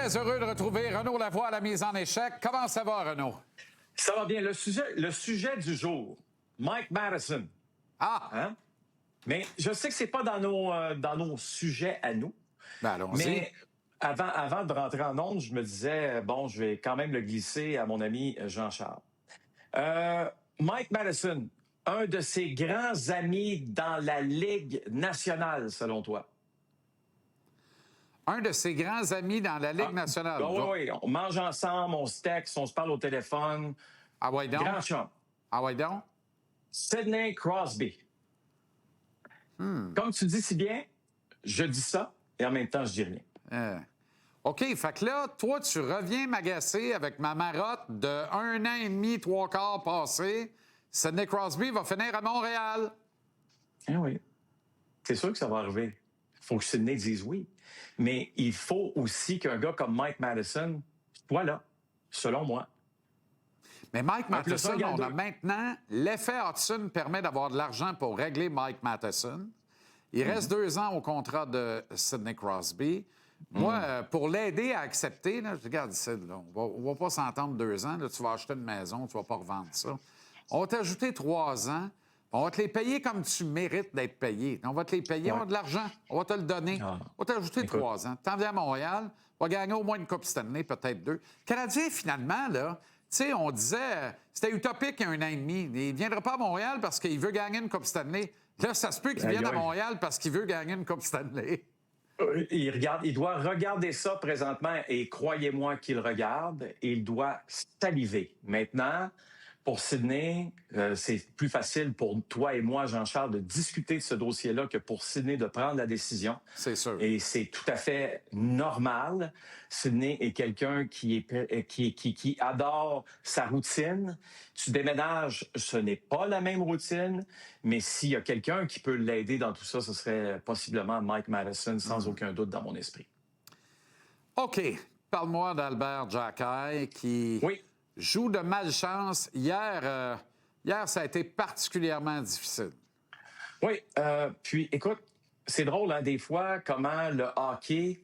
Très heureux de retrouver Renaud Lavoie à la mise en échec. Comment ça va, Renaud? Ça va bien. Le sujet du jour, Mike Matheson. Ah! Hein? Mais je sais que c'est pas dans nos sujets à nous. Ben, allons-y. Mais avant de rentrer en ondes, je me disais, bon, je vais quand même le glisser à mon ami Jean-Charles. Mike Matheson, un de ses grands amis dans la Ligue nationale, selon toi? Un de ses grands amis dans la Ligue nationale. Oui, on mange ensemble, on se texte, on se parle au téléphone. Ah ouais donc? Grand chum. Ah ouais donc? Sidney Crosby. Comme tu dis si bien, je dis ça et en même temps, je dis rien. OK, fait que là, toi, tu reviens m'agacer avec ma marotte de 1 an et demi, 3/4 passé. Sidney Crosby va finir à Montréal. Eh oui. C'est sûr que ça va arriver. Il faut que Sidney dise oui. Mais il faut aussi qu'un gars comme Mike Matheson soit là, selon moi. Mais Mike Matheson, plus un, on a maintenant... L'effet Hudson permet d'avoir de l'argent pour régler Mike Matheson. Il reste 2 ans au contrat de Sidney Crosby. Moi, pour l'aider à accepter, là, regarde ici, là, on va pas s'entendre 2 ans. Là, tu vas acheter une maison, tu vas pas revendre ça. On va t'ajouter 3 ans. On va te les payer comme tu mérites d'être payé. On va te les payer, on a de l'argent. On va te le donner. On va t'ajouter 3 ans. T'en viens à Montréal, on va gagner au moins une Coupe Stanley, peut-être 2. Le Canadien, finalement, là, tu sais, on disait, c'était utopique il y a 1 an et demi. Il ne viendra pas à Montréal parce qu'il veut gagner une Coupe Stanley. Là, ça se peut qu'il vienne à Montréal parce qu'il veut gagner une Coupe Stanley. Il doit regarder ça présentement et croyez-moi qu'il regarde et il doit saliver. Maintenant, pour Sidney, c'est plus facile pour toi et moi, Jean-Charles, de discuter de ce dossier-là que pour Sidney de prendre la décision. C'est sûr. Et c'est tout à fait normal. Sidney est quelqu'un qui adore sa routine. Tu déménages, ce n'est pas la même routine, mais s'il y a quelqu'un qui peut l'aider dans tout ça, ce serait possiblement Mike Matheson, sans aucun doute dans mon esprit. OK. Parle-moi d'Albert Jacquet qui... Oui. Joue de malchance. Hier, ça a été particulièrement difficile. Oui, puis écoute, c'est drôle, hein, des fois, comment le hockey,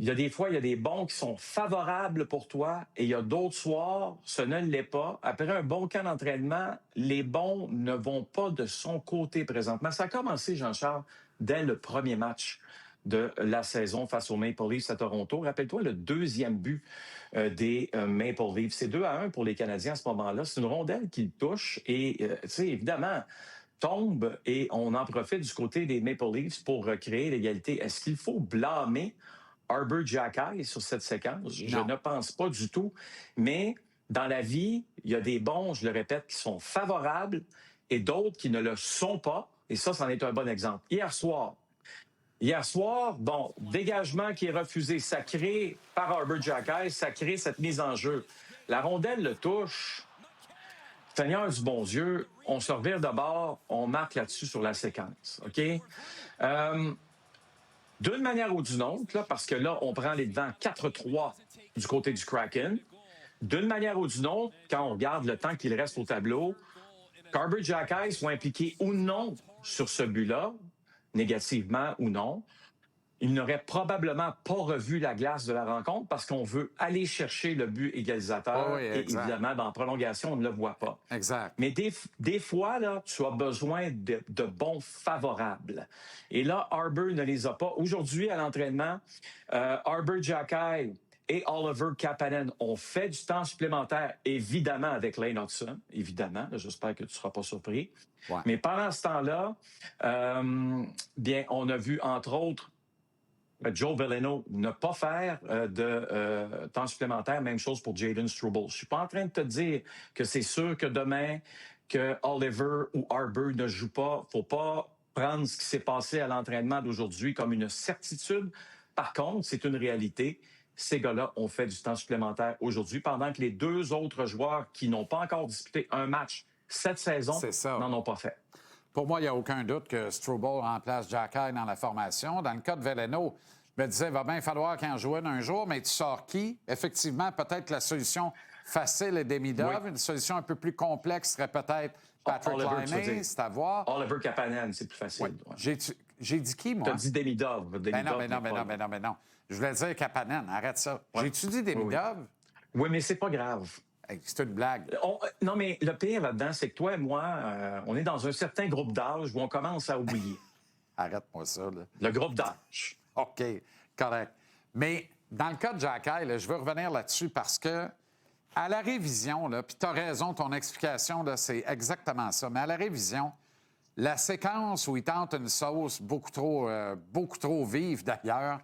il y a des bons qui sont favorables pour toi et il y a d'autres soirs, ce ne l'est pas. Après un bon camp d'entraînement, les bons ne vont pas de son côté présentement. Ça a commencé, Jean-Charles, dès le premier match de la saison face aux Maple Leafs à Toronto. Rappelle-toi le 2e but des Maple Leafs. C'est 2-1 pour les Canadiens à ce moment-là. C'est une rondelle qui touche et, tu sais, évidemment, tombe et on en profite du côté des Maple Leafs pour créer l'égalité. Est-ce qu'il faut blâmer Arber Xhekaj sur cette séquence? Je ne pense pas du tout. Mais dans la vie, il y a des bons, je le répète, qui sont favorables et d'autres qui ne le sont pas. Et ça, c'en est un bon exemple. Hier soir, bon, dégagement qui est refusé, sacré par Arber Xhekaj, ça crée cette mise en jeu. La rondelle le touche. Seigneur du bon Dieu, on se revire de bord, on marque là-dessus sur la séquence, OK? D'une manière ou d'une autre, là, parce que là, on prend les devants 4-3 du côté du Kraken. D'une manière ou d'une autre, quand on regarde le temps qu'il reste au tableau, qu'Arber Xhekaj soit impliqué ou non sur ce but-là, négativement ou non, il n'aurait probablement pas revu la glace de la rencontre parce qu'on veut aller chercher le but égalisateur. Et évidemment, dans la prolongation, on ne le voit pas. Exact. Mais des fois, là, tu as besoin de bons favorables. Et là, Arber ne les a pas. Aujourd'hui, à l'entraînement, Arber Xhekaj et Oliver Kapanen ont fait du temps supplémentaire, évidemment, avec Lane Hutson. Évidemment, j'espère que tu ne seras pas surpris. Ouais. Mais pendant ce temps-là, bien, on a vu, entre autres, Joe Veleno ne pas faire de temps supplémentaire. Même chose pour Jayden Struble. Je suis pas en train de te dire que c'est sûr que demain, que Oliver ou Arber ne joue pas. Faut pas prendre ce qui s'est passé à l'entraînement d'aujourd'hui comme une certitude. Par contre, c'est une réalité. Ces gars-là ont fait du temps supplémentaire aujourd'hui, pendant que les 2 autres joueurs qui n'ont pas encore disputé un match cette saison n'en ont pas fait. Pour moi, il n'y a aucun doute que Struble remplace Xhekaj dans la formation. Dans le cas de Veleno, je me disais, il va bien falloir qu'il en joue un jour, mais tu sors qui? Effectivement, peut-être la solution facile est Demidov. Oui. Une solution un peu plus complexe serait peut-être Patrick Oliver, tu veux Laine, dire. c'est à voir. Oliver Kapanen, c'est plus facile. Ouais. Ouais. J'ai dit qui, moi? T'as dit Demidov. Ben non. Je voulais dire Kapanen, arrête ça. Ouais. J'ai-tu dit Demidov? Oui, mais c'est pas grave. Hey, c'est une blague. Non, mais le pire là-dedans, c'est que toi et moi, on est dans un certain groupe d'âge où on commence à oublier. Arrête-moi ça, là. Le groupe d'âge. OK, correct. Mais dans le cas de Jacky, là, je veux revenir là-dessus parce que à la révision, là, puis tu as raison, ton explication, là, c'est exactement ça. Mais à la révision, la séquence où il tente une sauce beaucoup trop vive d'ailleurs,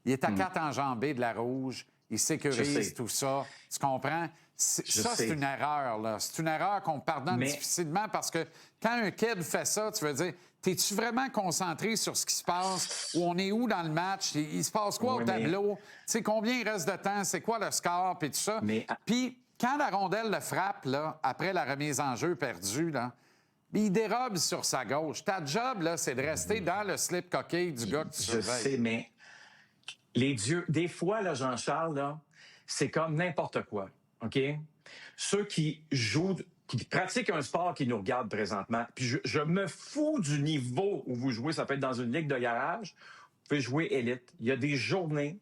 il est à 4 enjambées de la rouge, il sécurise tout ça. Tu comprends? C'est une erreur, là. C'est une erreur qu'on pardonne difficilement parce que quand un kid fait ça, tu veux dire, t'es-tu vraiment concentré sur ce qui se passe? Ou on est où dans le match? Il se passe quoi au tableau? Tu sais, combien il reste de temps? C'est quoi le score? Puis tout ça. Puis quand la rondelle le frappe, là, après la remise en jeu perdue, là, il dérobe sur sa gauche. Ta job, là, c'est de rester dans le slip coquille du gars que tu surveilles. Je sais, mais les dieux... Des fois, là, Jean-Charles, là, c'est comme n'importe quoi, OK? Ceux qui jouent... qui pratiquent un sport qui nous regarde présentement. Puis je me fous du niveau où vous jouez. Ça peut être dans une ligue de garage. Vous pouvez jouer élite. Il y a des journées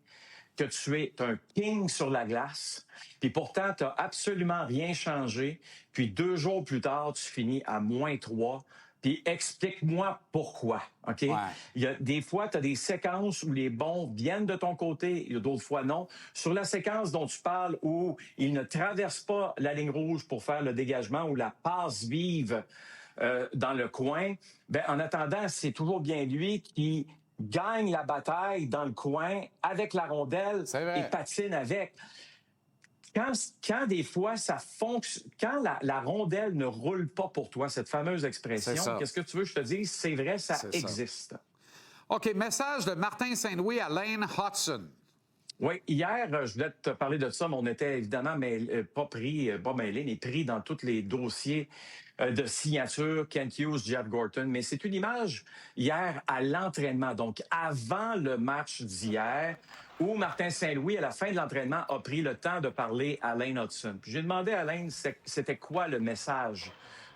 que tu es un king sur la glace, puis pourtant, tu n'as absolument rien changé. Puis 2 jours plus tard, tu finis à -3. Puis explique-moi pourquoi, OK? Ouais. Il y a des fois, tu as des séquences où les bons viennent de ton côté, il y a d'autres fois non. Sur la séquence dont tu parles où il ne traverse pas la ligne rouge pour faire le dégagement ou la passe vive dans le coin, ben en attendant, c'est toujours bien lui qui gagne la bataille dans le coin avec la rondelle et patine avec. Quand des fois, ça fonctionne, quand la rondelle ne roule pas pour toi, cette fameuse expression, qu'est-ce que tu veux que je te dise? C'est vrai, ça existe. OK, message de Martin Saint-Louis à Lane Hudson. Oui, hier, je voulais te parler de ça, mais on était évidemment pas mêlés, mais pris dans tous les dossiers de signature, Kent Hughes, Jeff Gorton. Mais c'est une image hier à l'entraînement, donc avant le match d'hier, où Martin Saint-Louis, à la fin de l'entraînement, a pris le temps de parler à Lane Hudson. Puis j'ai demandé à Lane c'était quoi le message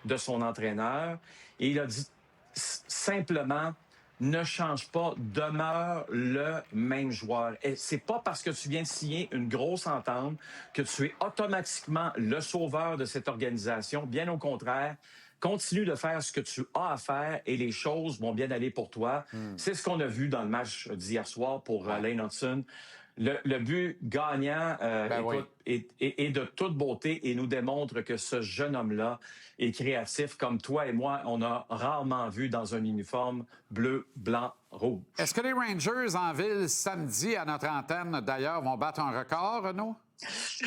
de son entraîneur. Et il a dit simplement... ne change pas, demeure le même joueur. Et c'est pas parce que tu viens de signer une grosse entente que tu es automatiquement le sauveur de cette organisation. Bien au contraire, continue de faire ce que tu as à faire et les choses vont bien aller pour toi. C'est ce qu'on a vu dans le match d'hier soir pour Lane Hudson. Le but gagnant est de toute beauté et nous démontre que ce jeune homme-là est créatif comme toi et moi, on a rarement vu dans un uniforme bleu, blanc, rouge. Est-ce que les Rangers en ville samedi à notre antenne, d'ailleurs, vont battre un record, Renaud?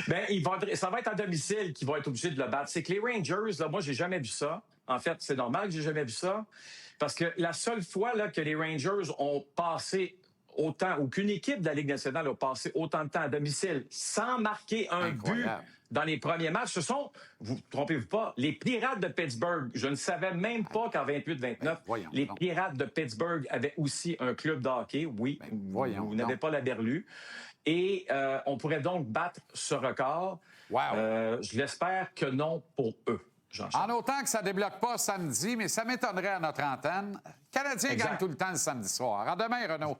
Bien, ça va être à domicile qu'ils vont être obligés de le battre. C'est que les Rangers, là, moi, j'ai jamais vu ça. En fait, c'est normal que j'ai jamais vu ça. Parce que la seule fois là, que les Rangers ont passé autant, ou qu'une équipe de la Ligue nationale a passé autant de temps à domicile sans marquer un but dans les premiers matchs, ce sont, vous trompez-vous pas, les Pirates de Pittsburgh. Je ne savais même pas qu'en 28-29, les Pirates de Pittsburgh avaient aussi un club de hockey. Oui, vous n'avez pas la berlue. Et on pourrait donc battre ce record. Je l'espère que non pour eux. En autant que ça ne débloque pas samedi, mais ça m'étonnerait à notre antenne. Canadien gagne tout le temps le samedi soir. À demain, Renaud.